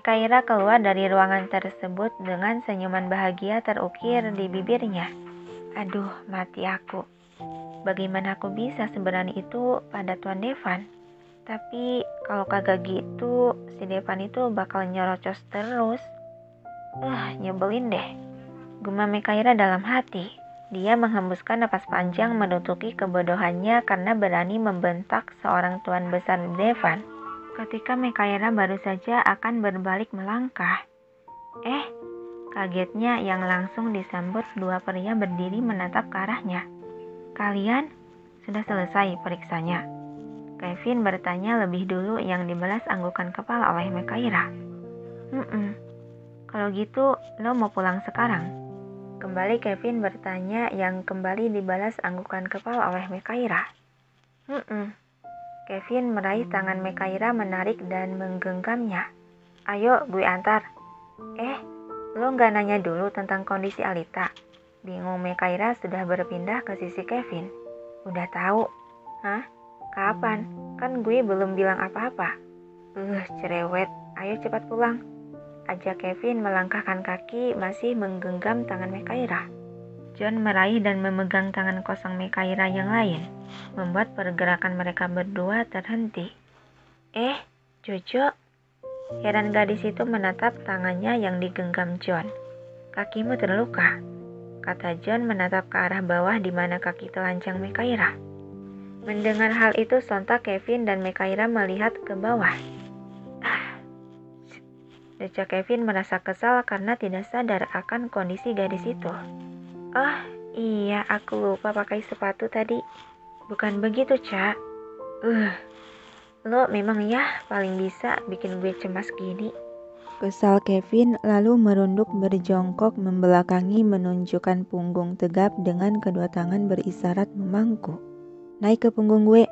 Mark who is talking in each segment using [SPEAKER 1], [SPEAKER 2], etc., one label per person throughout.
[SPEAKER 1] Mekaira keluar dari ruangan tersebut dengan senyuman bahagia terukir di bibirnya. Aduh, mati aku. Bagaimana aku bisa seberani itu pada Tuan Devan? Tapi kalau kagak gitu, si Devan itu bakal nyerocos terus. Nyebelin deh. Gumam Mekaira dalam hati. Dia menghembuskan napas panjang menutupi kebodohannya karena berani membentak seorang tuan besar Devan. Ketika Mekaira baru saja akan berbalik melangkah. Kagetnya yang langsung disambut dua pria berdiri menatap ke arahnya. Kalian sudah selesai periksanya? Kevin bertanya lebih dulu yang dibalas anggukan kepala oleh Mekaira. Kalau gitu lo mau pulang sekarang? Kembali Kevin bertanya yang kembali dibalas anggukan kepala oleh Mekaira. Kevin meraih tangan Mekaira menarik dan menggenggamnya. Ayo gue antar. Lo gak nanya dulu tentang kondisi Alita? Bingung Mekaira sudah berpindah ke sisi Kevin. Udah tahu? Hah? Kapan? Kan gue belum bilang apa-apa. Cerewet. Ayo cepat pulang. Ajak Kevin melangkahkan kaki masih menggenggam tangan Mekaira. John meraih dan memegang tangan kosong Mekaira yang lain, membuat pergerakan mereka berdua terhenti. Jojo? Heran gadis itu menatap tangannya yang digenggam John. Kakimu terluka, kata John menatap ke arah bawah di mana kaki telanjang Mekaira. Mendengar hal itu sontak Kevin dan Mekaira melihat ke bawah. Decak Kevin merasa kesal karena tidak sadar akan kondisi gadis itu. Iya, aku lupa pakai sepatu tadi. Bukan begitu, Ca. Lo memang ya paling bisa bikin gue cemas gini. Kesal Kevin lalu merunduk berjongkok membelakangi menunjukkan punggung tegap dengan kedua tangan berisyarat memangku. Naik ke punggung gue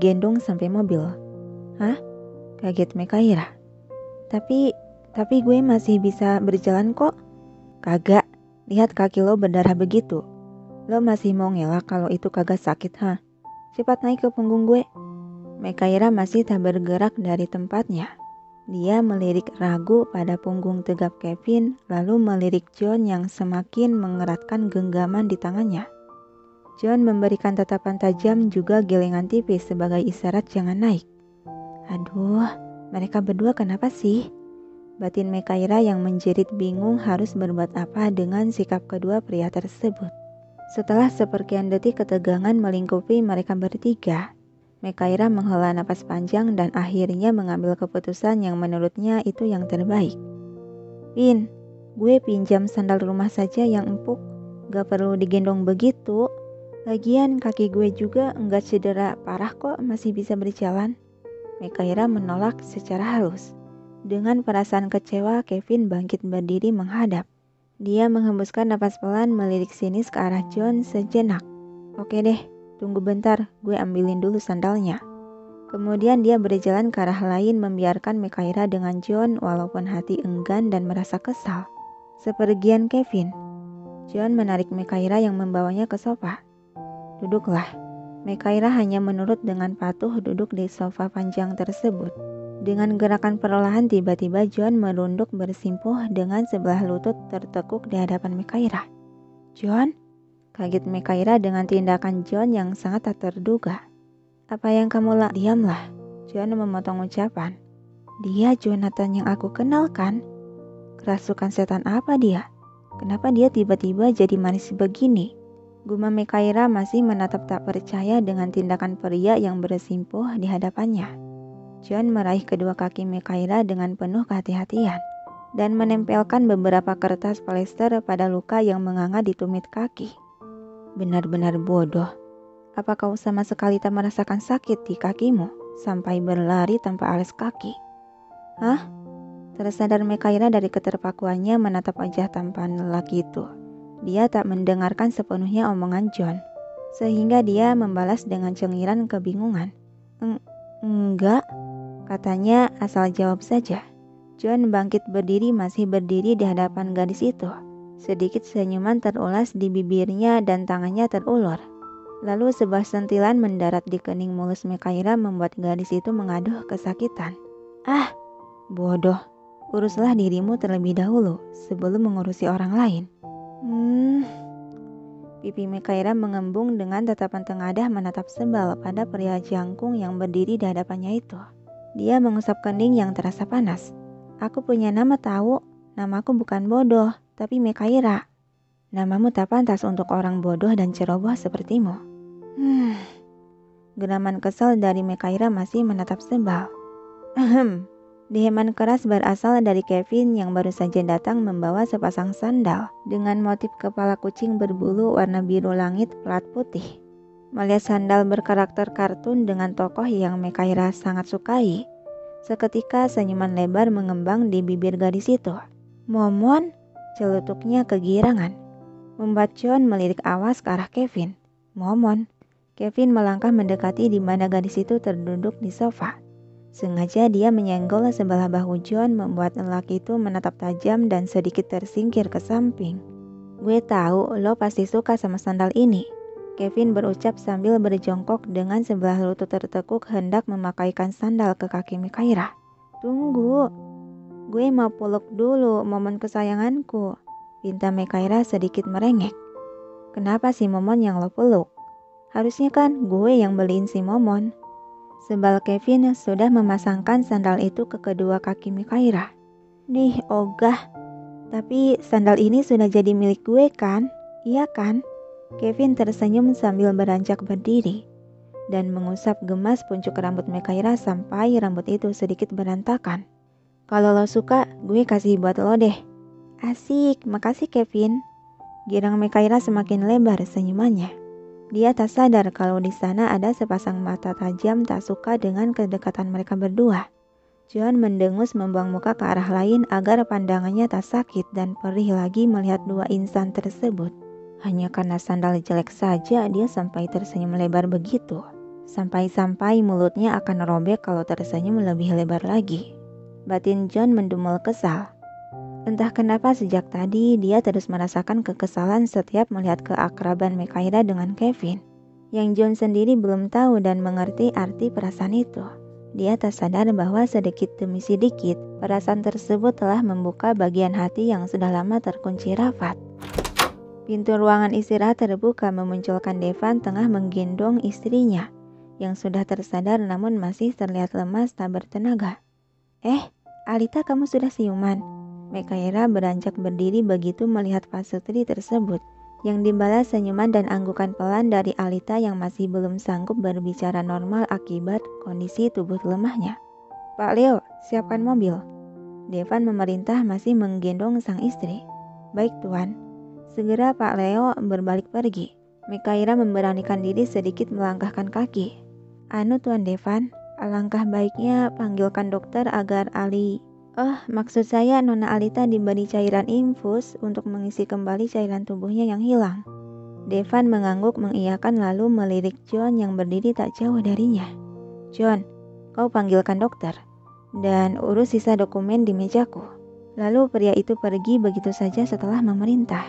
[SPEAKER 1] gendong sampai mobil. Hah? Kaget Mekaira. Tapi gue masih bisa berjalan kok. Kagak, lihat kaki lo berdarah begitu. Lo masih mau ngelak kalau itu kagak sakit, ha? Cepat naik ke punggung gue. Mekaira masih tak bergerak dari tempatnya. Dia melirik ragu pada punggung tegap Kevin, lalu melirik John yang semakin mengeratkan genggaman di tangannya. John memberikan tatapan tajam juga gelengan tipis sebagai isyarat jangan naik. Aduh, mereka berdua kenapa sih? Batin Mekaira yang menjerit bingung harus berbuat apa dengan sikap kedua pria tersebut. Setelah seperkian detik ketegangan melingkupi mereka bertiga, Mekaira menghela napas panjang dan akhirnya mengambil keputusan yang menurutnya itu yang terbaik. Pin, gue pinjam sandal rumah saja yang empuk, gak perlu digendong begitu. Lagian kaki gue juga enggak cedera parah kok, masih bisa berjalan. Mekaira menolak secara halus. Dengan perasaan kecewa, Kevin bangkit berdiri menghadap. Dia menghembuskan napas pelan melirik sinis ke arah John sejenak. Oke deh, tunggu bentar, gue ambilin dulu sandalnya. Kemudian dia berjalan ke arah lain membiarkan Mekaira dengan John walaupun hati enggan dan merasa kesal. Sepergian Kevin, John menarik Mekaira yang membawanya ke sofa. Duduklah. Mekaira hanya menurut dengan patuh duduk di sofa panjang tersebut. Dengan gerakan perlahan tiba-tiba John merunduk bersimpuh dengan sebelah lutut tertekuk di hadapan Mekaira. John? Kaget Mekaira dengan tindakan John yang sangat tak terduga. Apa yang kamu Diamlah. John memotong ucapan. Dia Jonathan yang aku kenal kan? Kerasukan setan apa dia? Kenapa dia tiba-tiba jadi manis begini? Gumam Mekaira masih menatap tak percaya dengan tindakan pria yang bersimpuh di hadapannya. John meraih kedua kaki Mekaira dengan penuh kehati-hatian dan menempelkan beberapa kertas plester pada luka yang menganga di tumit kaki. Benar-benar bodoh. Apa kau sama sekali tak merasakan sakit di kakimu sampai berlari tanpa alas kaki? Hah? Tersadar Mekaira dari keterpakuannya menatap wajah tampan lelaki itu. Dia tak mendengarkan sepenuhnya omongan John, sehingga dia membalas dengan cengiran kebingungan. Enggak, katanya asal jawab saja. John bangkit berdiri masih berdiri di hadapan gadis itu. Sedikit senyuman terulas di bibirnya dan tangannya terulur. Lalu sebuah sentilan mendarat di kening mulus Mekaira membuat gadis itu mengaduh kesakitan. Bodoh. Uruslah dirimu terlebih dahulu sebelum mengurusi orang lain. Pipi Mekaira mengembung dengan tatapan tengadah menatap sebal pada pria jangkung yang berdiri di hadapannya itu. Dia mengusap kening yang terasa panas. Aku punya nama tahu. Namaku bukan bodoh, tapi Mekaira. Namamu tak pantas untuk orang bodoh dan ceroboh sepertimu. Geraman kesal dari Mekaira masih menatap sebal. Deheman keras berasal dari Kevin yang baru saja datang membawa sepasang sandal dengan motif kepala kucing berbulu warna biru langit plat putih. Melihat sandal berkarakter kartun dengan tokoh yang Mekaira sangat sukai, seketika senyuman lebar mengembang di bibir gadis itu. Momon, celutuknya kegirangan. Membuat John melirik awas ke arah Kevin. Momon. Kevin melangkah mendekati di mana gadis itu terduduk di sofa. Sengaja dia menyenggol sebelah bahu John membuat lelaki itu menatap tajam dan sedikit tersingkir ke samping. Gue tahu lo pasti suka sama sandal ini. Kevin berucap sambil berjongkok dengan sebelah lutut tertekuk hendak memakaikan sandal ke kaki Mekaira. Tunggu. Gue mau peluk dulu Momon kesayanganku. Pinta Mekaira sedikit merengek. Kenapa si Momon yang lo peluk? Harusnya kan gue yang beliin si Momon. Sebal Kevin sudah memasangkan sandal itu ke kedua kaki Mekaira. Nih ogah. Tapi sandal ini sudah jadi milik gue kan? Iya kan? Kevin tersenyum sambil beranjak berdiri dan mengusap gemas puncuk rambut Mekaira sampai rambut itu sedikit berantakan. Kalau lo suka, gue kasih buat lo deh. Asik, makasih Kevin. Girang Mekaira semakin lebar senyumannya. Dia tak sadar kalau di sana ada sepasang mata tajam tak suka dengan kedekatan mereka berdua. John mendengus membuang muka ke arah lain agar pandangannya tak sakit dan perih lagi melihat dua insan tersebut. Hanya karena sandal jelek saja dia sampai tersenyum lebar begitu. Sampai-sampai mulutnya akan robek kalau tersenyum lebih lebar lagi. Batin John mendumel kesal. Entah kenapa sejak tadi dia terus merasakan kekesalan setiap melihat keakraban Mekaira dengan Kevin. Yang John sendiri belum tahu dan mengerti arti perasaan itu. Dia tak sadar bahwa sedikit demi sedikit perasaan tersebut telah membuka bagian hati yang sudah lama terkunci rapat. Pintu ruangan istirahat terbuka memunculkan Devan tengah menggendong istrinya yang sudah tersadar namun masih terlihat lemas tak bertenaga. Alita, kamu sudah siuman? Mekaira beranjak berdiri begitu melihat pasutri tersebut, yang dibalas senyuman dan anggukan pelan dari Alita yang masih belum sanggup berbicara normal akibat kondisi tubuh lemahnya. Pak Leo, siapkan mobil. Devan memerintah masih menggendong sang istri. Baik tuan. Segera Pak Leo berbalik pergi. Mekaira memberanikan diri sedikit melangkahkan kaki. Anu Tuan Devan, alangkah baiknya panggilkan dokter agar maksud saya Nona Alita diberi cairan infus untuk mengisi kembali cairan tubuhnya yang hilang. Devan mengangguk mengiyakan lalu melirik John yang berdiri tak jauh darinya. John, kau panggilkan dokter dan urus sisa dokumen di mejaku. Lalu pria itu pergi begitu saja setelah memerintah.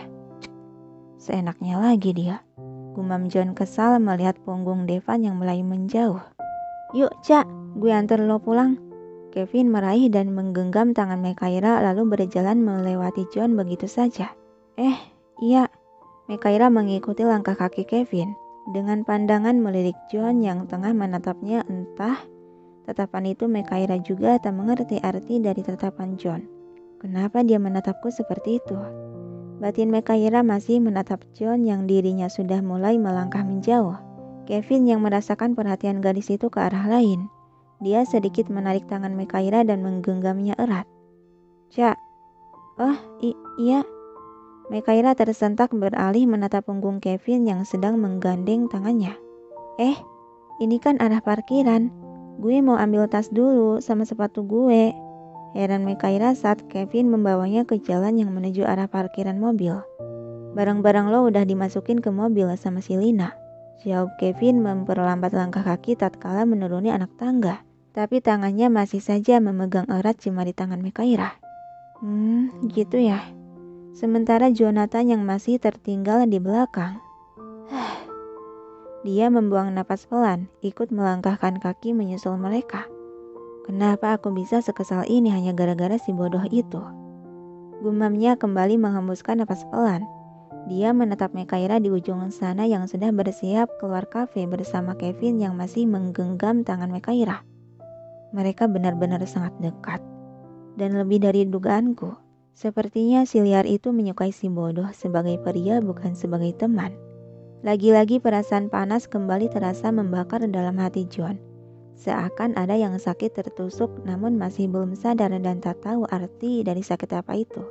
[SPEAKER 1] Seenaknya lagi dia. Gumam John kesal melihat punggung Devan yang mulai menjauh. Yuk, Cak, gue antar lo pulang. Kevin meraih dan menggenggam tangan Mekaira lalu berjalan melewati John begitu saja. Iya. Mekaira mengikuti langkah kaki Kevin dengan pandangan melirik John yang tengah menatapnya entah. Tatapan itu Mekaira juga tak mengerti arti dari tatapan John. Kenapa dia menatapku seperti itu? Batin Mekaira masih menatap John yang dirinya sudah mulai melangkah menjauh. Kevin yang merasakan perhatian gadis itu ke arah lain. Dia sedikit menarik tangan Mekaira dan menggenggamnya erat. Cak. Iya. Mekaira tersentak beralih menatap punggung Kevin yang sedang menggandeng tangannya. Ini kan arah parkiran. Gue mau ambil tas dulu sama sepatu gue. Heran Mekaira saat Kevin membawanya ke jalan yang menuju arah parkiran mobil. Barang-barang lo udah dimasukin ke mobil sama si Lina. Jawab Kevin memperlambat langkah kaki tatkala menuruni anak tangga. Tapi tangannya masih saja memegang erat jemari tangan Mekaira. Gitu ya. Sementara Jonathan yang masih tertinggal di belakang. Dia membuang napas pelan, ikut melangkahkan kaki menyusul mereka. Kenapa aku bisa sekesal ini hanya gara-gara si bodoh itu? Gumamnya kembali menghembuskan napas pelan. Dia menatap Mekaira di ujung sana yang sudah bersiap keluar kafe bersama Kevin yang masih menggenggam tangan Mekaira. Mereka benar-benar sangat dekat. Dan lebih dari dugaanku, sepertinya si liar itu menyukai si bodoh sebagai pria bukan sebagai teman. Lagi-lagi perasaan panas kembali terasa membakar dalam hati John. Seakan ada yang sakit tertusuk namun masih belum sadar dan tak tahu arti dari sakit apa itu.